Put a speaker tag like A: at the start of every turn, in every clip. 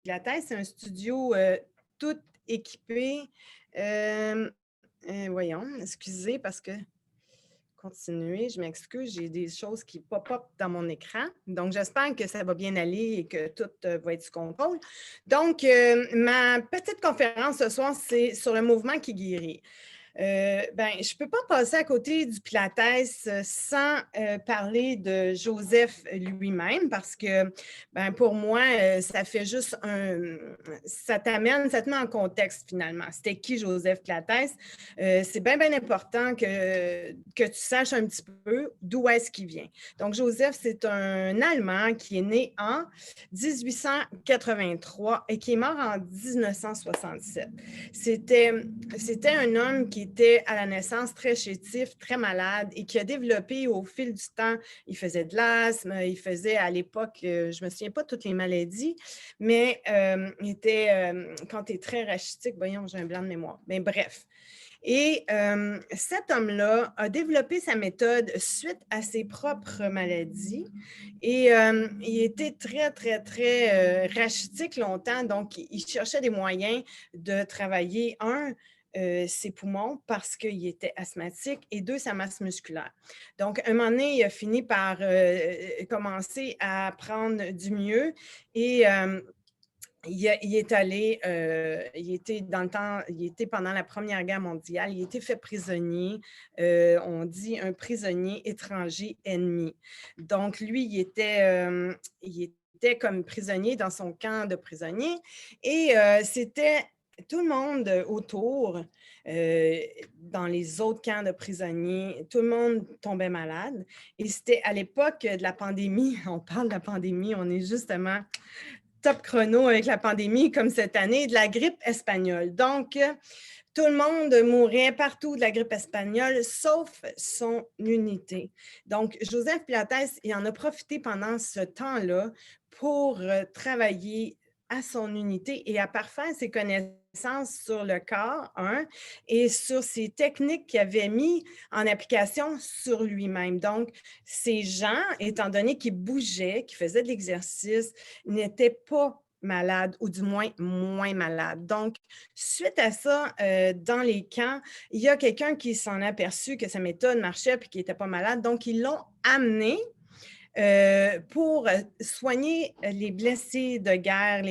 A: Pilates. C'est un studio tout équipé. Voyons, excusez parce que continuer, je m'excuse, j'ai des choses qui pop-up dans mon écran. Donc, j'espère que ça va bien aller et que tout va être sous contrôle. Donc, ma petite conférence ce soir, c'est sur le mouvement qui guérit. Ben, je ne peux pas passer à côté du Pilates sans parler de Joseph lui-même parce que ben, pour moi, ça fait juste ça te met en contexte finalement. C'était qui Joseph Pilates? C'est bien, bien important que tu saches un petit peu d'où est-ce qu'il vient. Donc, Joseph, c'est un Allemand qui est né en 1883 et qui est mort en 1967. C'était un homme qui était à la naissance très chétif, très malade et qui a développé au fil du temps, il faisait de l'asthme, il faisait à l'époque, je ne me souviens pas de toutes les maladies, mais quand tu es très rachitique, voyons, j'ai un blanc de mémoire, mais bref. Et cet homme-là a développé sa méthode suite à ses propres maladies et il était très, très, très rachitique longtemps. Donc, il cherchait des moyens de travailler, ses poumons parce qu'il était asthmatique et deux, sa masse musculaire. Donc, un moment donné, il a fini par commencer à prendre du mieux et il est allé, il était dans le temps, il était pendant la Première Guerre mondiale, il a été fait prisonnier, on dit un prisonnier étranger ennemi. Donc, lui, il était comme prisonnier dans son camp de prisonniers et c'était tout le monde autour, dans les autres camps de prisonniers, tout le monde tombait malade. Et c'était à l'époque de la pandémie, on parle de la pandémie, on est justement top chrono avec la pandémie comme cette année, de la grippe espagnole. Donc, tout le monde mourait partout de la grippe espagnole, sauf son unité. Donc, Joseph Pilates, il en a profité pendant ce temps-là pour travailler à son unité et à parfaire ses connaissances sur le corps, et sur ses techniques qu'il avait mis en application sur lui-même. Donc, ces gens, étant donné qu'ils bougeaient, qu'ils faisaient de l'exercice, n'étaient pas malades ou du moins moins malades. Donc, suite à ça, dans les camps, il y a quelqu'un qui s'en a aperçu que sa méthode marchait et qui n'était pas malade. Donc, ils l'ont amené pour soigner les blessés de guerre,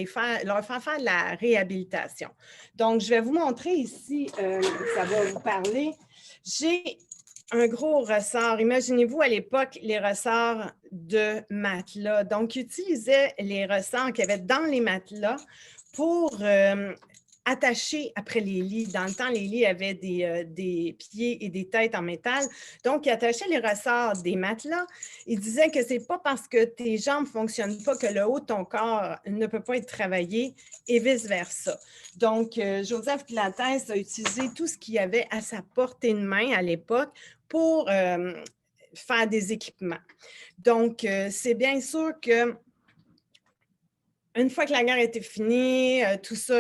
A: leur faire de la réhabilitation. Donc, je vais vous montrer ici, ça va vous parler. J'ai un gros ressort. Imaginez-vous à l'époque les ressorts de matelas. Donc, ils utilisaient les ressorts qu'il y avait dans les matelas pour attachés après les lits. Dans le temps, les lits avaient des pieds et des têtes en métal. Donc, ils attachaient les ressorts des matelas. Ils disaient que c'est pas parce que tes jambes ne fonctionnent pas que le haut de ton corps ne peut pas être travaillé et vice-versa. Donc, Joseph Pilates a utilisé tout ce qu'il y avait à sa portée de main à l'époque pour faire des équipements. Donc, c'est bien sûr que une fois que la guerre était finie, tout ça,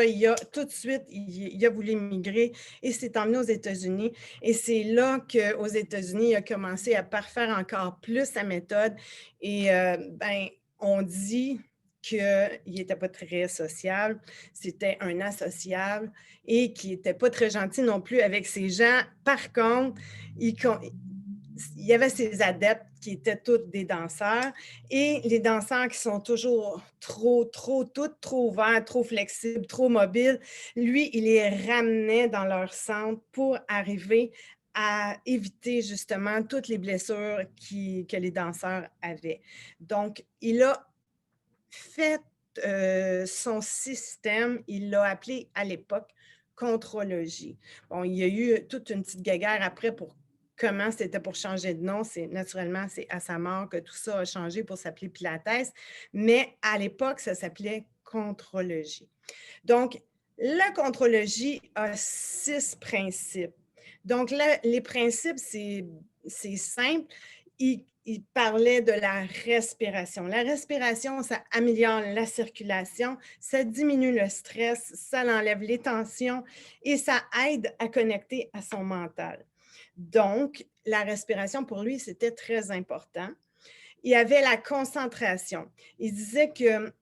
A: tout de suite, il a voulu migrer et s'est emmené aux États-Unis. Et c'est là qu'aux États-Unis, il a commencé à parfaire encore plus sa méthode. Et ben, on dit qu'il n'était pas très sociable, c'était un asociable et qu'il n'était pas très gentil non plus avec ses gens. Par contre, il y avait ses adeptes qui étaient tous des danseurs et les danseurs qui sont toujours toutes trop ouverts, trop flexibles, trop mobiles. Lui, il les ramenait dans leur centre pour arriver à éviter justement toutes les blessures que les danseurs avaient. Donc, il a fait son système, il l'a appelé à l'époque contrologie. Bon, il y a eu toute une petite guéguerre après pour comment c'était pour changer de nom. Naturellement, c'est à sa mort que tout ça a changé pour s'appeler Pilates, mais à l'époque, ça s'appelait contrologie. Donc, la contrologie a 6 principes. Donc, là, les principes, c'est simple. Il parlait de la respiration. La respiration, ça améliore la circulation, ça diminue le stress, ça enlève les tensions et ça aide à connecter à son mental. Donc, la respiration, pour lui, c'était très important. Il y avait la concentration. Il disait que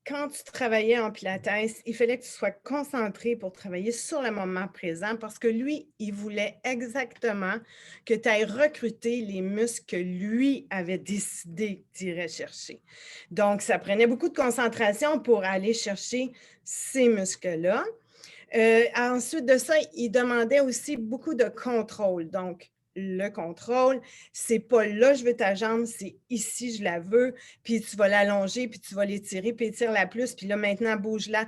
A: quand tu travaillais en pilates, il fallait que tu sois concentré pour travailler sur le moment présent parce que lui, il voulait exactement que tu ailles recruter les muscles que lui avait décidé que tu irais chercher. Donc, ça prenait beaucoup de concentration pour aller chercher ces muscles-là. Ensuite de ça, il demandait aussi beaucoup de contrôle. Donc, le contrôle, c'est pas là je veux ta jambe, c'est ici je la veux, puis tu vas l'allonger, puis tu vas l'étirer, puis étire-la plus, puis là maintenant bouge-la.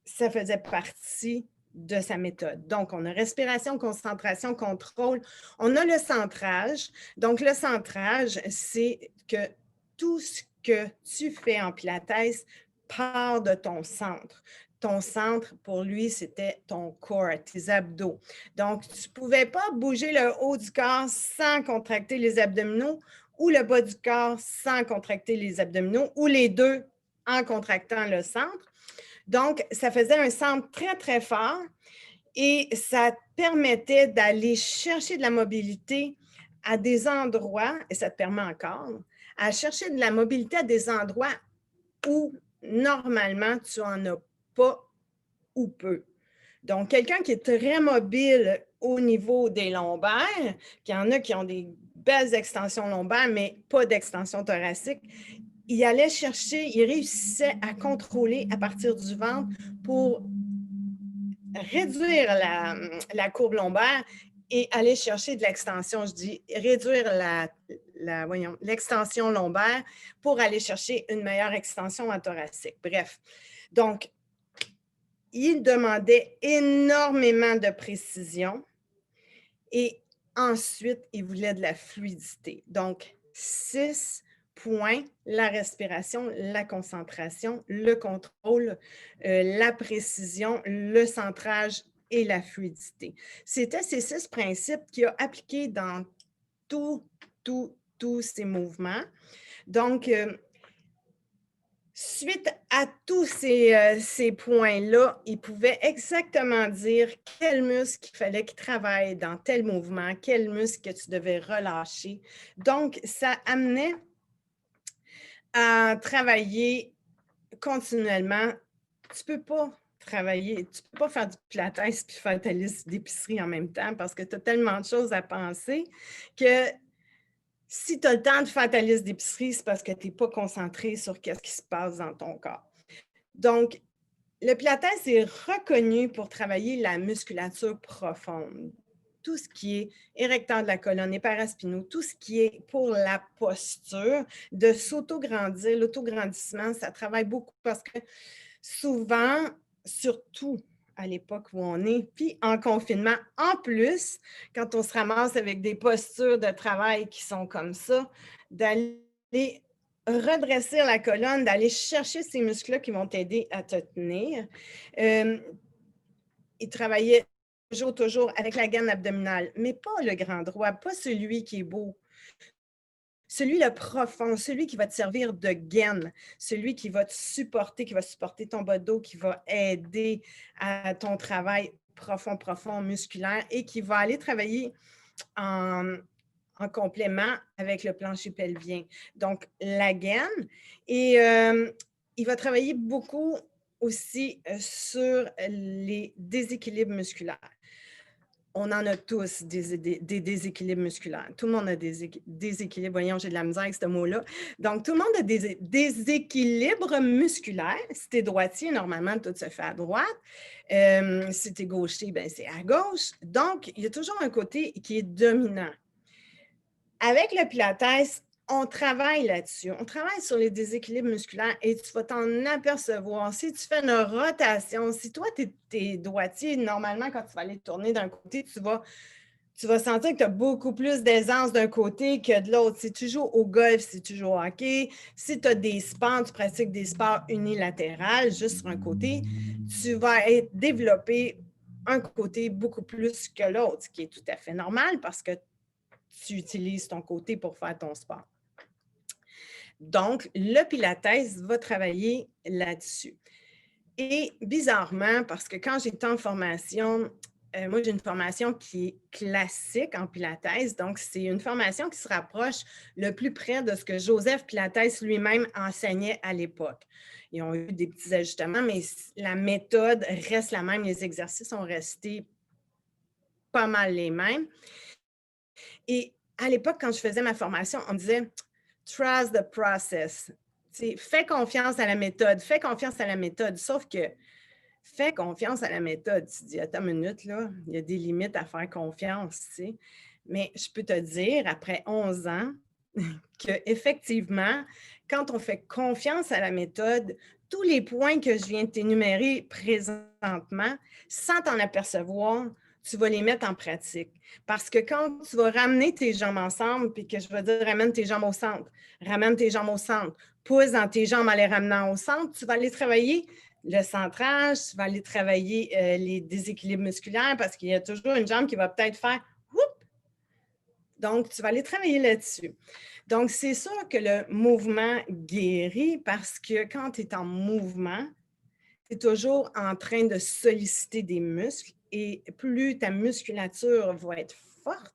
A: Ça faisait partie de sa méthode. Donc, on a respiration, concentration, contrôle. On a le centrage. Donc, le centrage, c'est que tout ce que tu fais en pilates part de ton centre. Ton centre, pour lui, c'était ton corps, tes abdos. Donc, tu ne pouvais pas bouger le haut du corps sans contracter les abdominaux ou le bas du corps sans contracter les abdominaux ou les deux en contractant le centre. Donc, ça faisait un centre très, très fort et ça permettait d'aller chercher de la mobilité à des endroits, et ça te permet encore, à chercher de la mobilité à des endroits où normalement tu n'en as pas ou peu. Donc, quelqu'un qui est très mobile au niveau des lombaires, qu'il y en a qui ont des belles extensions lombaires, mais pas d'extension thoracique, il allait chercher, il réussissait à contrôler à partir du ventre pour réduire la courbe lombaire et aller chercher de l'extension, je dis réduire l'extension lombaire pour aller chercher une meilleure extension en thoracique. Bref, donc, il demandait énormément de précision et ensuite, il voulait de la fluidité. Donc, 6 points, la respiration, la concentration, le contrôle, la précision, le centrage et la fluidité. C'était ces 6 principes qu'il a appliqués dans tous ces mouvements. Donc, suite à tous ces points-là, il pouvait exactement dire quel muscle il fallait qu'il travaille dans tel mouvement, quel muscle que tu devais relâcher. Donc, ça amenait à travailler continuellement. Tu peux pas travailler, tu peux pas faire du pilates puis faire ta liste d'épicerie en même temps parce que tu as tellement de choses à penser que si tu as le temps de faire ta liste d'épicerie, c'est parce que tu n'es pas concentré sur ce qui se passe dans ton corps. Donc, le pilates est reconnu pour travailler la musculature profonde. Tout ce qui est érecteur de la colonne et paraspinaux, tout ce qui est pour la posture, de s'auto-grandir, l'autograndissement, ça travaille beaucoup parce que souvent, surtout à l'époque où on est, puis en confinement, en plus, quand on se ramasse avec des postures de travail qui sont comme ça, d'aller redresser la colonne, d'aller chercher ces muscles-là qui vont t'aider à te tenir. Il travaillait toujours avec la gaine abdominale, mais pas le grand droit, pas celui qui est beau. Celui le profond, celui qui va te servir de gaine, celui qui va te supporter, qui va supporter ton bas de dos, qui va aider à ton travail profond, musculaire et qui va aller travailler en complément avec le plancher pelvien. Donc, la gaine. Et il va travailler beaucoup aussi sur les déséquilibres musculaires. On en a tous des déséquilibres musculaires. Tout le monde a des déséquilibres. Voyons, j'ai de la misère avec ce mot-là. Donc, tout le monde a des déséquilibres musculaires. Si tu es droitier, normalement, tout se fait à droite. Si tu es gaucher, ben, c'est à gauche. Donc, il y a toujours un côté qui est dominant. Avec le pilates, on travaille là-dessus. On travaille sur les déséquilibres musculaires et tu vas t'en apercevoir. Si tu fais une rotation, si toi, tu es droitier, normalement, quand tu vas aller tourner d'un côté, tu vas sentir que tu as beaucoup plus d'aisance d'un côté que de l'autre. Si tu joues au golf, si tu joues au hockey, si tu as des sports, tu pratiques des sports unilatérales, juste sur un côté, tu vas développer un côté beaucoup plus que l'autre, ce qui est tout à fait normal parce que tu utilises ton côté pour faire ton sport. Donc, le Pilates va travailler là-dessus. Et bizarrement, parce que quand j'étais en formation, moi, j'ai une formation qui est classique en Pilates. Donc, c'est une formation qui se rapproche le plus près de ce que Joseph Pilates lui-même enseignait à l'époque. Ils ont eu des petits ajustements, mais la méthode reste la même. Les exercices sont restés pas mal les mêmes. Et à l'époque, quand je faisais ma formation, on me disait « trust the process ». Fais confiance à la méthode, fais confiance à la méthode. Sauf que fais confiance à la méthode. Tu te dis, attends une minute, là, il y a des limites à faire confiance, tu sais. Mais je peux te dire, après 11 ans, qu'effectivement, quand on fait confiance à la méthode, tous les points que je viens de t'énumérer présentement, sans t'en apercevoir, tu vas les mettre en pratique. Parce que quand tu vas ramener tes jambes ensemble, puis que je vais dire ramène tes jambes au centre, ramène tes jambes au centre, pousse dans tes jambes en les ramenant au centre, tu vas aller travailler le centrage, tu vas aller travailler les déséquilibres musculaires parce qu'il y a toujours une jambe qui va peut-être faire whoop! Donc, tu vas aller travailler là-dessus. Donc, c'est sûr que le mouvement guérit parce que quand tu es en mouvement, tu es toujours en train de solliciter des muscles et plus ta musculature va être forte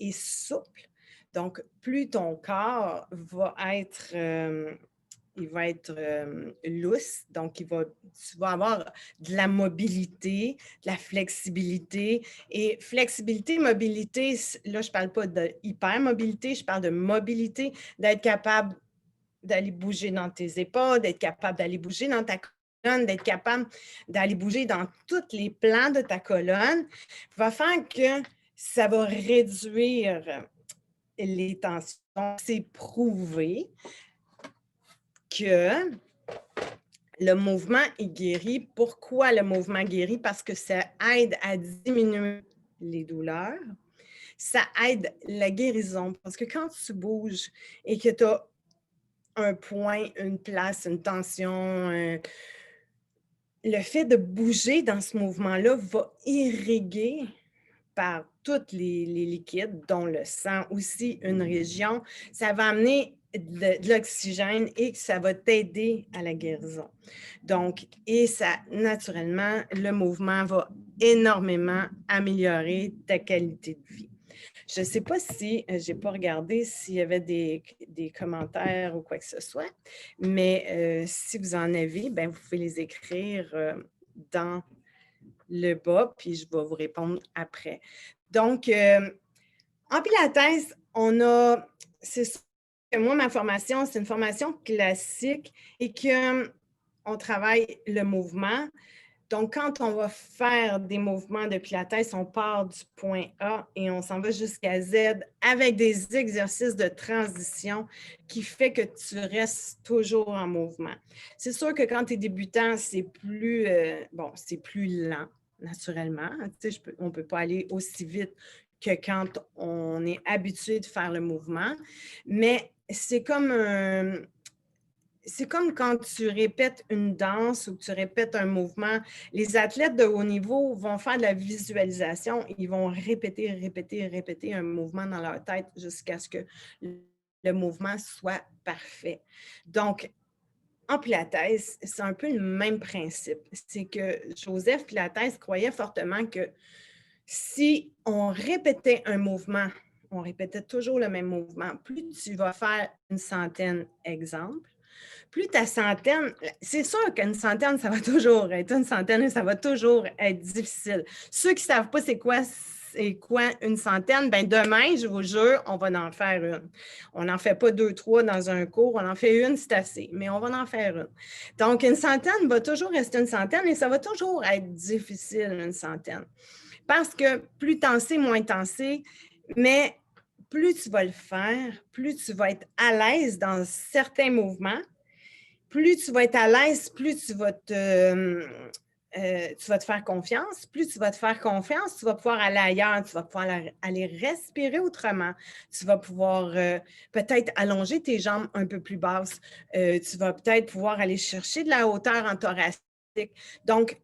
A: et souple, donc plus ton corps va être il va être lousse, donc tu vas avoir de la mobilité, de la flexibilité. Et flexibilité, mobilité, là, je ne parle pas de hypermobilité, je parle de mobilité, d'être capable d'aller bouger dans tes épaules, d'être capable d'aller bouger dans ta colonne, d'être capable d'aller bouger dans tous les plans de ta colonne, va faire que ça va réduire les tensions. C'est prouvé que le mouvement est guéri. Pourquoi le mouvement guérit? Parce que ça aide à diminuer les douleurs. Ça aide la guérison. Parce que quand tu bouges et que tu as un point, une place, une tension, le fait de bouger dans ce mouvement-là va irriguer par tous les liquides, dont le sang aussi, une région. Ça va amener de l'oxygène et que ça va t'aider à la guérison. Donc, et ça, naturellement, le mouvement va énormément améliorer ta qualité de vie. Je ne sais pas si, je n'ai pas regardé s'il y avait des commentaires ou quoi que ce soit, mais si vous en avez, bien, vous pouvez les écrire dans le bas, puis je vais vous répondre après. Donc, en Pilates, c'est sûr que moi, ma formation, c'est une formation classique et qu'on travaille le mouvement. Donc, quand on va faire des mouvements de Pilates, on part du point A et on s'en va jusqu'à Z avec des exercices de transition qui fait que tu restes toujours en mouvement. C'est sûr que quand tu es débutant, c'est plus, c'est plus lent, naturellement. Tu sais, on ne peut pas aller aussi vite que quand on est habitué de faire le mouvement, mais c'est comme quand tu répètes une danse ou que tu répètes un mouvement. Les athlètes de haut niveau vont faire de la visualisation. Ils vont répéter, répéter, répéter un mouvement dans leur tête jusqu'à ce que le mouvement soit parfait. Donc, en Pilates, c'est un peu le même principe. C'est que Joseph Pilates croyait fortement que si on répétait un mouvement, on répétait toujours le même mouvement, plus tu vas faire une centaine, exemple, plus ta centaine, c'est sûr qu'une centaine, ça va toujours être une centaine et ça va toujours être difficile. Ceux qui ne savent pas c'est quoi une centaine, bien demain, je vous jure, on va en faire une. On n'en fait pas 2, 3 dans un cours, on en fait une, c'est assez, mais on va en faire une. Donc, une centaine va toujours rester une centaine et ça va toujours être difficile, une centaine. Parce que plus t'en sais, moins t'en sais, mais plus tu vas le faire, plus tu vas être à l'aise dans certains mouvements, plus tu vas être à l'aise, plus tu vas te faire confiance. Plus tu vas te faire confiance, tu vas pouvoir aller ailleurs, tu vas pouvoir aller respirer autrement. Tu vas pouvoir peut-être allonger tes jambes un peu plus basses. Tu vas peut-être pouvoir aller chercher de la hauteur en thoracique. Donc,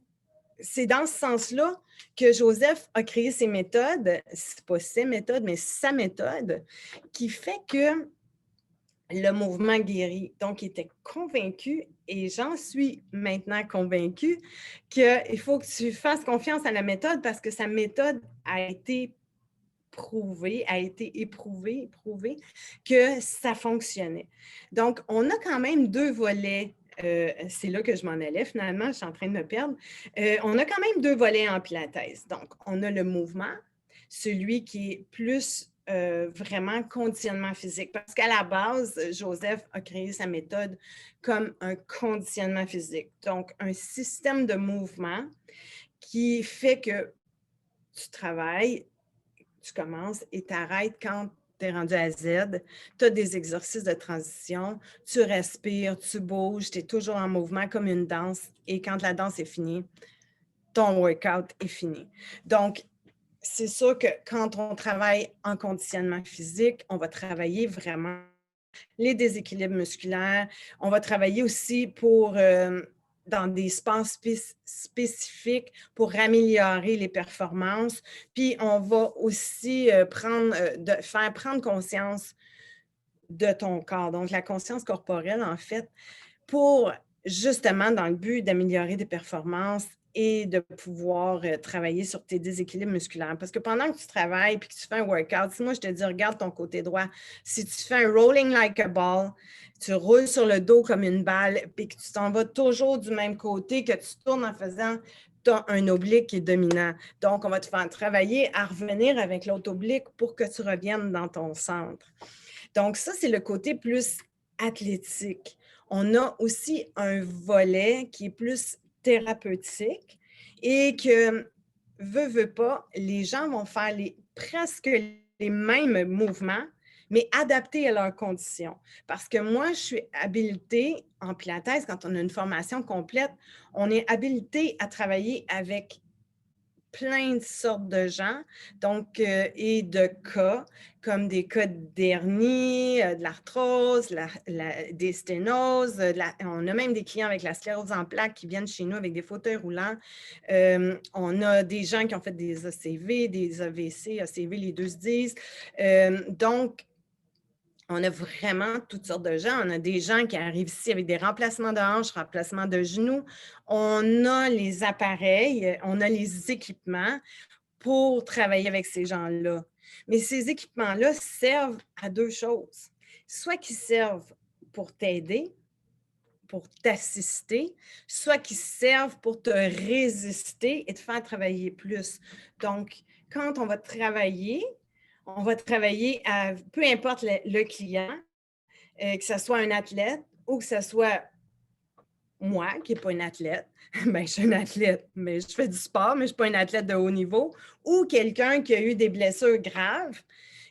A: c'est dans ce sens-là que Joseph a créé ses méthodes. Ce n'est pas ses méthodes, mais sa méthode qui fait que le mouvement guérit. Donc, il était convaincu, et j'en suis maintenant convaincue, qu'il faut que tu fasses confiance à la méthode parce que sa méthode a été prouvée, a été éprouvée que ça fonctionnait. Donc, on a quand même deux volets. C'est là que je m'en allais finalement, je suis en train de me perdre. On a quand même deux volets en Pilates. Donc, on a le mouvement, celui qui est plus vraiment conditionnement physique. Parce qu'à la base, Joseph a créé sa méthode comme un conditionnement physique. Donc, un système de mouvement qui fait que tu travailles, tu commences et tu arrêtes quand tu es rendu à Z. Tu as des exercices de transition, tu respires, tu bouges, tu es toujours en mouvement comme une danse. Et quand la danse est finie, ton workout est fini. Donc, c'est sûr que quand on travaille en conditionnement physique, on va travailler vraiment les déséquilibres musculaires. On va travailler aussi dans des sports spécifiques pour améliorer les performances. Puis, on va aussi faire prendre conscience de ton corps. Donc, la conscience corporelle, en fait, pour justement dans le but d'améliorer tes performances et de pouvoir travailler sur tes déséquilibres musculaires. Parce que pendant que tu travailles et que tu fais un workout, si moi je te dis, regarde ton côté droit, si tu fais un rolling like a ball, tu roules sur le dos comme une balle et que tu t'en vas toujours du même côté, que tu tournes en faisant, tu as un oblique qui est dominant. Donc, on va te faire travailler à revenir avec l'autre oblique pour que tu reviennes dans ton centre. Donc, ça, c'est le côté plus athlétique. On a aussi un volet qui est plus thérapeutique et que, veut pas, les gens vont faire presque les mêmes mouvements, mais adaptés à leurs conditions. Parce que moi, je suis habilitée en Pilates, quand on a une formation complète, on est habilité à travailler avec plein de sortes de gens, donc, et de cas, comme des cas d'hernie, de l'arthrose, des sténoses. On a même des clients avec la sclérose en plaques qui viennent chez nous avec des fauteuils roulants. On a des gens qui ont fait des ACV, des AVC, ACV, les deux se disent. Donc, on a vraiment toutes sortes de gens. On a des gens qui arrivent ici avec des remplacements de hanches, remplacements de genoux. On a les appareils, on a les équipements pour travailler avec ces gens-là. Mais ces équipements-là servent à deux choses. Soit qu'ils servent pour t'aider, pour t'assister, soit qu'ils servent pour te résister et te faire travailler plus. Donc, quand on va travailler à peu importe le client, que ce soit un athlète ou que ce soit moi, qui n'est pas une athlète, ben, je suis une athlète, mais je fais du sport, mais je ne suis pas une athlète de haut niveau, ou quelqu'un qui a eu des blessures graves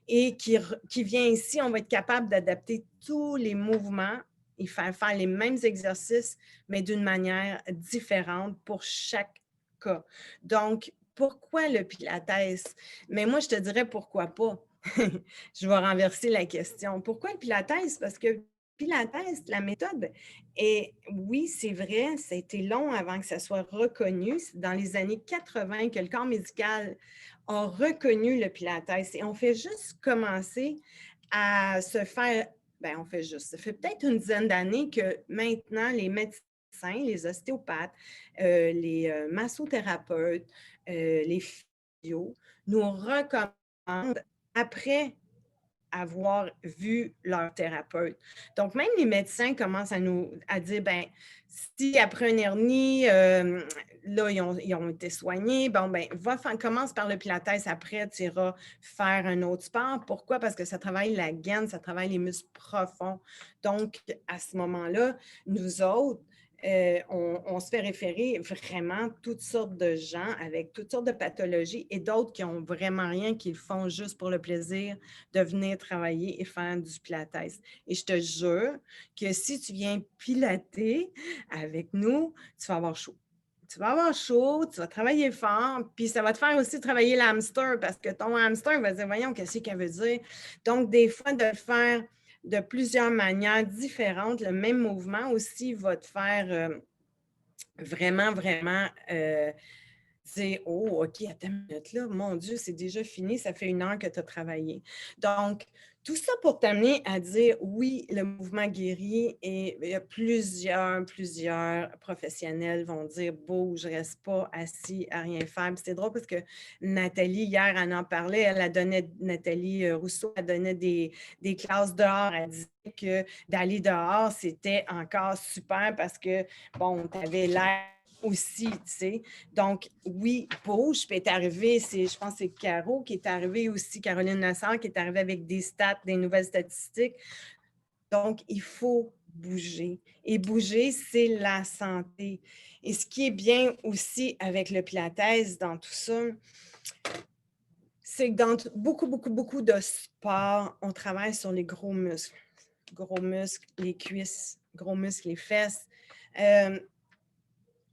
A: et qui vient ici, on va être capable d'adapter tous les mouvements et faire les mêmes exercices, mais d'une manière différente pour chaque cas. Donc, pourquoi le Pilates? Mais moi, je te dirais pourquoi pas. Je vais renverser la question. Pourquoi le Pilates? Parce que Pilates, la méthode, et oui, c'est vrai, ça a été long avant que ça soit reconnu. C'est dans les années 80 que le corps médical a reconnu le Pilates. Et on fait juste commencer à se faire, bien, on fait juste, ça fait peut-être une dizaine d'années que maintenant, les médecins, les ostéopathes, les massothérapeutes, les physios nous recommandent après avoir vu leur thérapeute. Donc, même les médecins commencent à dire, ben, si après une hernie, là, ils ont été soignés, bon, ben, commence par le Pilates, après, tu iras faire un autre sport. Pourquoi? Parce que ça travaille la gaine, ça travaille les muscles profonds. Donc, à ce moment-là, nous autres, on se fait référer vraiment toutes sortes de gens avec toutes sortes de pathologies et d'autres qui n'ont vraiment rien, qui le font juste pour le plaisir de venir travailler et faire du Pilates. Et je te jure que si tu viens pilater avec nous, tu vas avoir chaud. Tu vas avoir chaud, tu vas travailler fort, puis ça va te faire aussi travailler l'hamster parce que ton hamster va dire, voyons, qu'est-ce qu'elle veut dire? Donc, des fois, de le faire de plusieurs manières différentes, le même mouvement aussi va te faire vraiment, vraiment dire, oh, OK, attends une minute là, mon Dieu, c'est déjà fini, ça fait 1 heure que tu as travaillé. Donc, Tout ça pour t'amener à dire oui, le mouvement guérit et il y a plusieurs professionnels vont dire bouge, reste pas assis à rien faire. Puis c'est drôle parce que Nathalie, hier, elle en parlait, Nathalie Rousseau, elle donnait des classes dehors. Elle disait que d'aller dehors, c'était encore super parce que, bon, tu avais l'air aussi, tu sais. Donc, oui, bouge, puis est arrivé, je pense que c'est Caro qui est arrivée aussi, Caroline Nassar, qui est arrivée avec des stats, des nouvelles statistiques. Donc, il faut bouger. Et bouger, c'est la santé. Et ce qui est bien aussi avec le Pilates dans tout ça, c'est que dans beaucoup de sports, on travaille sur les gros muscles. Gros muscles, les cuisses, gros muscles, les fesses.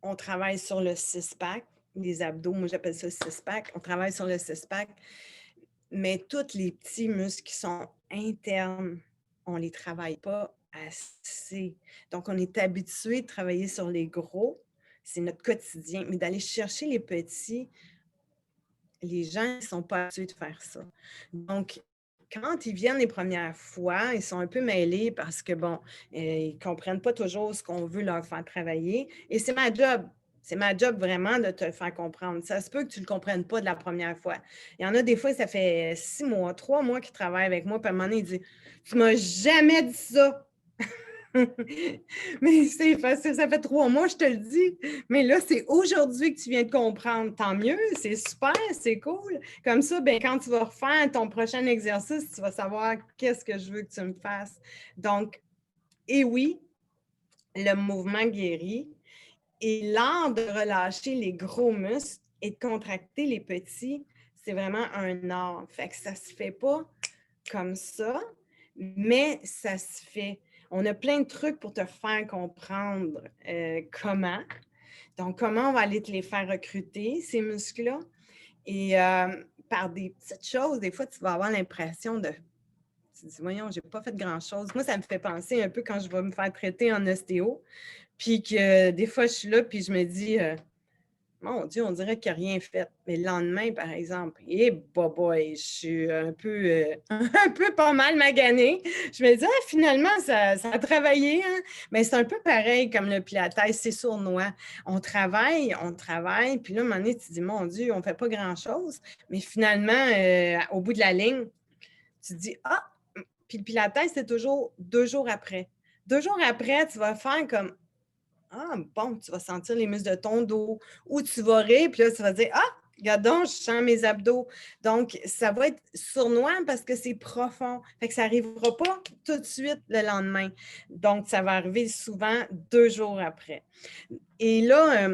A: On travaille sur le six-pack, les abdos, moi j'appelle ça six-pack. On travaille sur le six-pack, mais tous les petits muscles qui sont internes, on ne les travaille pas assez. Donc, on est habitué de travailler sur les gros, c'est notre quotidien, mais d'aller chercher les petits, les gens ne sont pas habitués de faire ça. Donc, quand ils viennent les premières fois, ils sont un peu mêlés parce que, bon, ils ne comprennent pas toujours ce qu'on veut leur faire travailler. Et c'est ma job. C'est ma job vraiment de te le faire comprendre. Ça se peut que tu ne le comprennes pas de la première fois. Il y en a des fois, ça fait 6 mois, 3 mois qu'ils travaillent avec moi, puis à un moment donné, ils disent « Tu ne m'as jamais dit ça! » Mais c'est facile, ça fait 3 mois, je te le dis. Mais là, c'est aujourd'hui que tu viens de comprendre. Tant mieux, c'est super, c'est cool. Comme ça, ben, quand tu vas refaire ton prochain exercice, tu vas savoir qu'est-ce que je veux que tu me fasses. Donc, et oui, le mouvement guérit. Et l'art de relâcher les gros muscles et de contracter les petits, c'est vraiment un art. Fait que ça ne se fait pas comme ça, mais ça se fait. On a plein de trucs pour te faire comprendre comment. Donc, comment on va aller te les faire recruter, ces muscles-là. Et par des petites choses, des fois, tu vas avoir l'impression de... Tu te dis, voyons, j'ai pas fait grand-chose. Moi, ça me fait penser un peu quand je vais me faire traiter en ostéo, puis que des fois, je suis là, puis je me dis... mon Dieu, on dirait qu'il n'a rien fait. Mais le lendemain, par exemple, boy, je suis un peu, un peu pas mal maganée. Je me dis, ah, finalement, ça a travaillé. Hein? Mais c'est un peu pareil comme le Pilates, c'est sournois. On travaille, puis là, à un moment donné, tu te dis, mon Dieu, on ne fait pas grand-chose. Mais finalement, au bout de la ligne, tu te dis, ah, puis le Pilates, c'est toujours 2 jours après. 2 jours après, tu vas faire comme, ah, bon, tu vas sentir les muscles de ton dos ou tu vas rire, puis là, tu vas dire, ah, regarde donc, je sens mes abdos. Donc, ça va être sournois parce que c'est profond. Fait que ça n'arrivera pas tout de suite le lendemain. Donc, ça va arriver souvent 2 jours après. Et là,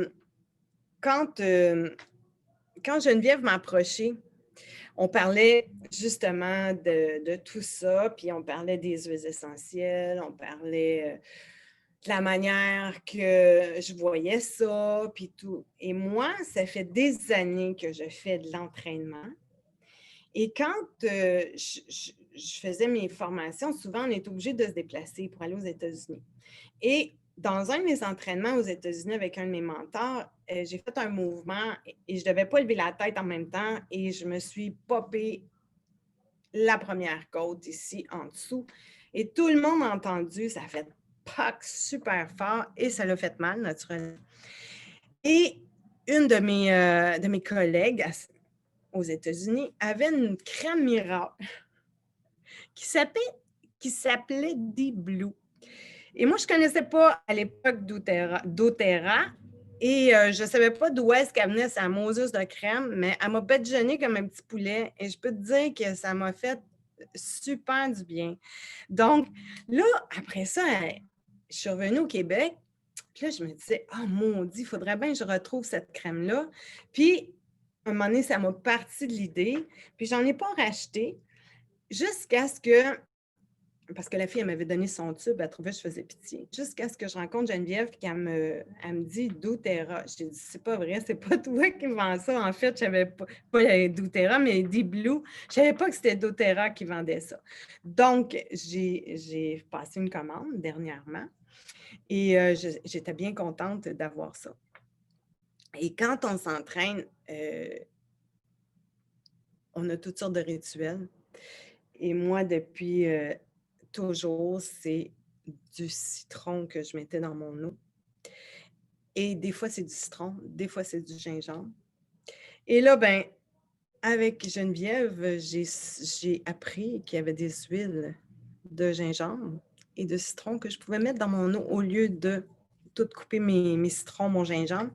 A: quand Geneviève m'a approchée, on parlait justement de tout ça, puis on parlait des huiles essentielles, on parlait de la manière que je voyais ça, puis tout. Et moi, ça fait des années que je fais de l'entraînement. Et quand je faisais mes formations, souvent, on est obligé de se déplacer pour aller aux États-Unis. Et dans un de mes entraînements aux États-Unis avec un de mes mentors, j'ai fait un mouvement et je ne devais pas lever la tête en même temps et je me suis popé la première côte ici en dessous. Et tout le monde a entendu, ça a fait PAC super fort et ça l'a fait mal, naturellement. Et une de mes collègues aux États-Unis avait une crème miracle qui s'appelait Deep Blue. Et moi, je ne connaissais pas à l'époque doTERRA et je ne savais pas d'où est-ce qu'elle venait sa Moses de crème, mais elle m'a badigeonné comme un petit poulet et je peux te dire que ça m'a fait super du bien. Donc, là, après ça, je suis revenue au Québec. Puis là, je me disais, ah, maudit, il faudrait bien que je retrouve cette crème-là. Puis, à un moment donné, ça m'a parti de l'idée. Puis, j'en ai pas racheté jusqu'à ce que, parce que la fille, elle m'avait donné son tube, elle trouvait que je faisais pitié. Jusqu'à ce que je rencontre Geneviève, puis elle me dit doTERRA. Je t'ai dit, c'est pas vrai, c'est pas toi qui vends ça. En fait, je savais pas doTERRA, mais Deep Blue. Je savais pas que c'était doTERRA qui vendait ça. Donc, j'ai passé une commande dernièrement et j'étais bien contente d'avoir ça. Et quand on s'entraîne, on a toutes sortes de rituels. Et moi, depuis toujours, c'est du citron que je mettais dans mon eau. Et des fois, c'est du citron, des fois, c'est du gingembre. Et là, ben, avec Geneviève, j'ai appris qu'il y avait des huiles de gingembre et de citron que je pouvais mettre dans mon eau au lieu de tout couper mes citrons, mon gingembre.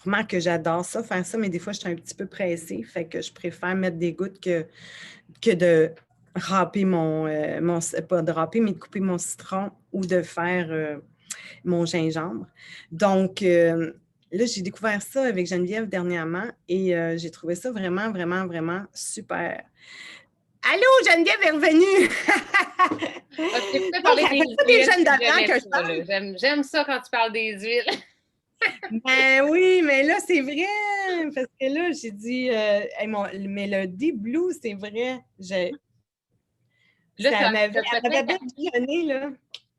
A: Remarque que j'adore ça, faire ça, mais des fois, je suis un petit peu pressée, fait que je préfère mettre des gouttes que de râper pas de râper, mais de couper mon citron ou de faire mon gingembre. Donc, là, j'ai découvert ça avec Geneviève dernièrement et j'ai trouvé ça vraiment, vraiment, vraiment super. Allô, Geneviève est revenue!
B: Ah, je t'écoutais
A: Donc,
B: parler
A: ça
B: des
A: fait pas des
B: huiles,
A: jeunes
B: puis
A: d'avant
B: j'aimais
A: que je
B: ça,
A: parle.
B: là. J'aime ça quand tu parles des huiles.
A: Ben oui, mais là, c'est vrai. Parce que là, j'ai dit, hey, mais le Deep Blue, c'est vrai.
B: Là,
A: Ça m'avait,
B: t'as
A: elle m'avait
B: peut-être,
A: badigeonné, là.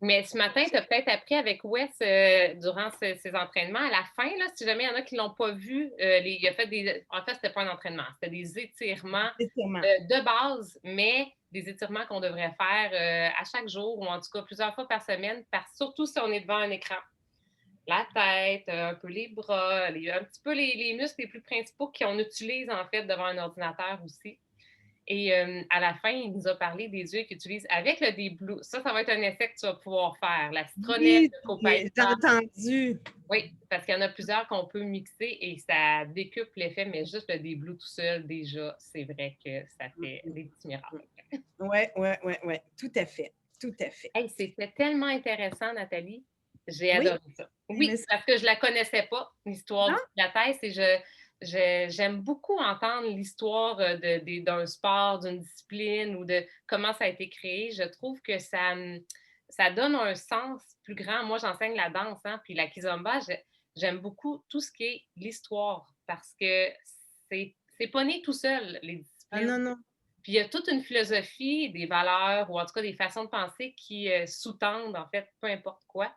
B: mais ce matin, tu as peut-être appris avec Wes durant ses entraînements. À la fin, là, si jamais il y en a qui ne l'ont pas vu, il a fait en fait, c'était pas un entraînement, c'était des étirements
A: Étirement.
B: de base, mais des étirements qu'on devrait faire à chaque jour ou en tout cas plusieurs fois par semaine, surtout si on est devant un écran. La tête, un peu les bras, un petit peu les muscles les plus principaux qu'on utilise en fait devant un ordinateur aussi. Et à la fin, il nous a parlé des huiles qu'il utilise avec le Deep Blue. Ça va être un essai que tu vas pouvoir faire. La citronnelle,
A: Oui,
B: le
A: j'ai
B: copaïta.
A: entendu.
B: Oui, parce qu'il y en a plusieurs qu'on peut mixer et ça décuple l'effet, mais juste le Deep Blue tout seul, déjà, c'est vrai que ça fait des petits miracles.
A: Oui, oui, oui, oui. Tout à fait. Tout à fait.
B: Hey, c'était tellement intéressant, Nathalie. J'ai
A: Oui,
B: adoré ça.
A: mais
B: Oui, parce que je ne la connaissais pas, l'histoire
A: non?
B: du Pilates, et j'aime beaucoup entendre l'histoire d'un sport, d'une discipline ou de comment ça a été créé. Je trouve que ça donne un sens plus grand. Moi, j'enseigne la danse, hein, puis la kizomba, j'aime beaucoup tout ce qui est l'histoire parce que c'est pas né tout seul, les
A: Ah
B: disciplines.
A: non, non.
B: Puis il y a toute une philosophie, des valeurs ou en tout cas des façons de penser qui sous-tendent en fait peu importe quoi.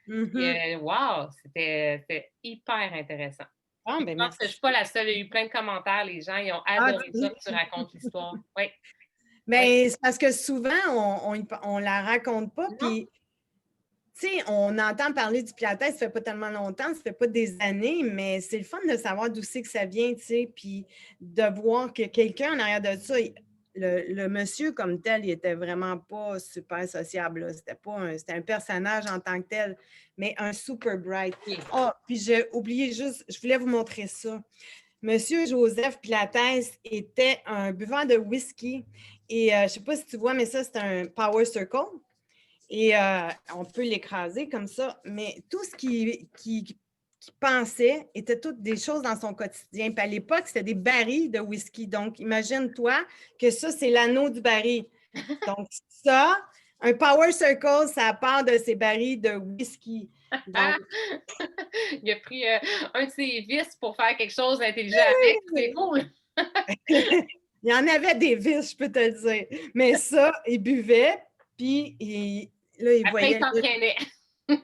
A: Mhm.
B: Wow, c'était hyper intéressant.
A: Ah,
B: Puis je
A: ben
B: pense que je ne
A: merci.
B: suis pas la seule. Il y a eu plein de commentaires. Les gens, ils ont
A: Ah,
B: adoré ça que tu racontes l'histoire. Oui, oui.
A: mais c'est parce que souvent, on la raconte pas,
B: Non,
A: puis, tu sais, on entend parler du Pilates, ça fait pas tellement longtemps, ça fait pas des années, mais c'est le fun de savoir d'où c'est que ça vient, tu sais, puis de voir que quelqu'un en arrière de ça, le monsieur comme tel, il était vraiment pas super sociable, là. C'était un personnage en tant que tel, mais un super bright.
B: oui.
A: Ah, puis j'ai oublié juste, je voulais vous montrer ça. Monsieur Joseph Pilates était un buveur de whisky. Et je ne sais pas si tu vois, mais ça, c'est un Power Circle. Et on peut l'écraser comme ça. Mais tout ce qu'il pensait était toutes des choses dans son quotidien. Puis à l'époque, c'était des barils de whisky. Donc, imagine-toi que ça, c'est l'anneau du baril. Donc, ça, un Power Circle, ça part de ces barils de whisky. Donc,
B: Il a pris un de ses vices pour faire quelque chose d'intelligent avec. C'est cool.
A: il y en avait des vices, je peux te le dire. Mais ça, il buvait, puis là, il
B: Après, il
A: voyait.
B: s'entraînait.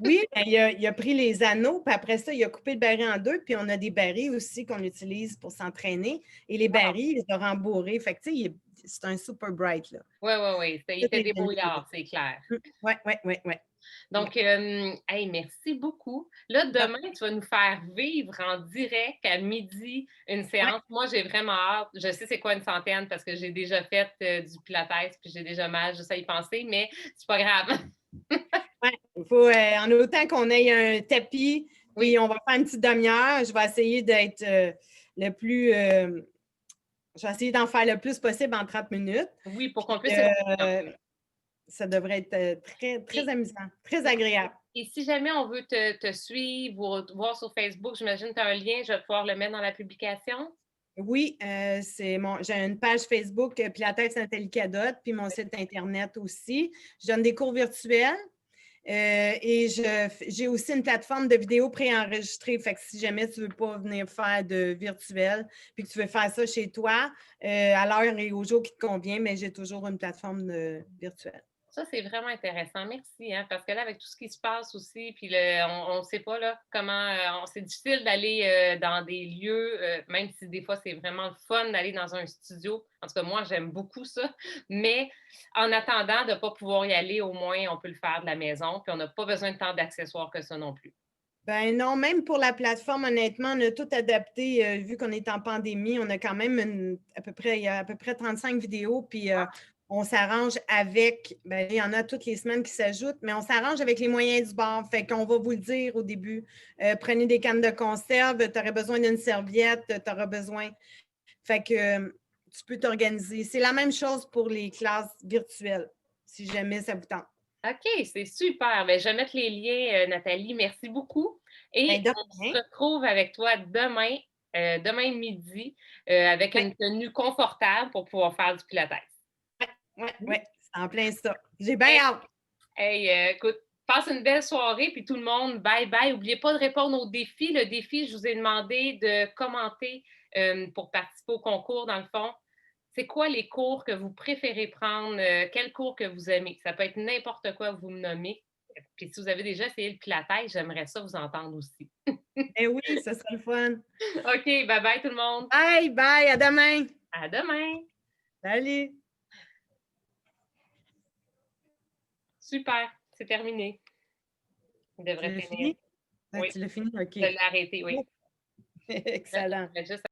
A: Oui, ben, il a pris les anneaux, puis après ça, il a coupé le baril en deux, puis on a des barils aussi qu'on utilise pour s'entraîner. Et les
B: Wow.
A: barils, il les a rembourrés. Fait que, tu sais, c'est un super bright, là.
B: Oui, oui, oui. Il
A: Tous
B: était
A: les années.
B: débrouillard, c'est clair.
A: Oui, oui, oui, oui.
B: Donc, hey, merci beaucoup. Là, demain, tu vas nous faire vivre en direct à midi une
A: Ouais,
B: séance. Moi, j'ai vraiment hâte. Je sais c'est quoi une centaine parce que j'ai déjà fait du pilates puis j'ai déjà mal juste à y penser, mais c'est pas grave.
A: ouais. Il faut, en autant qu'on ait un tapis, puis
B: Oui,
A: on va faire une petite demi-heure, je vais essayer d'être le plus. Je vais essayer d'en faire le plus possible en 30 minutes.
B: oui, pour
A: Puis
B: qu'on puisse évoluer ensemble.
A: ça devrait être très, très
B: Et,
A: amusant, très
B: oui.
A: agréable.
B: Et si jamais on veut te suivre ou te voir sur Facebook, j'imagine que tu as un lien, je vais pouvoir le mettre dans la publication.
A: Oui, j'ai une page Facebook Pilates Nathalie Cadotte, puis mon site Internet aussi. Je donne des cours virtuels et j'ai aussi une plateforme de vidéos préenregistrées. Fait que si jamais tu ne veux pas venir faire de virtuel, puis que tu veux faire ça chez toi, à l'heure et au jour qui te convient, mais j'ai toujours une plateforme virtuelle.
B: Ça, c'est vraiment intéressant. Merci, hein, parce que là, avec tout ce qui se passe aussi, puis on ne sait pas là, comment. C'est difficile d'aller dans des lieux, même si des fois, c'est vraiment le fun d'aller dans un studio. En tout cas, moi, j'aime beaucoup ça. Mais en attendant de ne pas pouvoir y aller, au moins, on peut le faire de la maison, puis on n'a pas besoin de tant d'accessoires que ça non plus.
A: Ben non, même pour la plateforme, honnêtement, on a tout adapté, vu qu'on est en pandémie. On a quand même il y a à peu près 35 vidéos, puis on s'arrange avec, ben, il y en a toutes les semaines qui s'ajoutent, mais on s'arrange avec les moyens du bord. Fait qu'on va vous le dire au début. Prenez des cannes de conserve, tu aurais besoin d'une serviette, tu auras besoin. Fait que tu peux t'organiser. C'est la même chose pour les classes virtuelles, si jamais ça vous tente.
B: OK, c'est super. Ben, je vais mettre les liens, Nathalie. Merci beaucoup.
A: Ben,
B: Et
A: de
B: on se
A: rien.
B: retrouve avec toi demain, demain midi, avec
A: Ouais,
B: une tenue confortable pour pouvoir faire du pilates.
A: ouais,
B: Oui.
A: ouais, c'est en plein ça. J'ai bien
B: Hey,
A: hâte.
B: écoute, passe une belle soirée, puis tout le monde, bye bye. N'oubliez pas de répondre au défi. Le défi, je vous ai demandé de commenter pour participer au concours, dans le fond. C'est quoi les cours que vous préférez prendre? Quels cours que vous aimez? Ça peut être n'importe quoi, vous me nommez. Puis si vous avez déjà essayé le pilates, j'aimerais ça vous entendre aussi.
A: Eh oui, ce sera le fun.
B: OK, bye bye tout le monde.
A: Bye, bye, à demain.
B: À demain.
A: Salut.
B: Super, c'est terminé. Il
A: Tu
B: devrait
A: l'as
B: finir.
A: fini? Ah,
B: Oui,
A: tu l'as fini? OK.
B: je l'ai arrêté, oui.
A: Excellent.
B: Je vais juste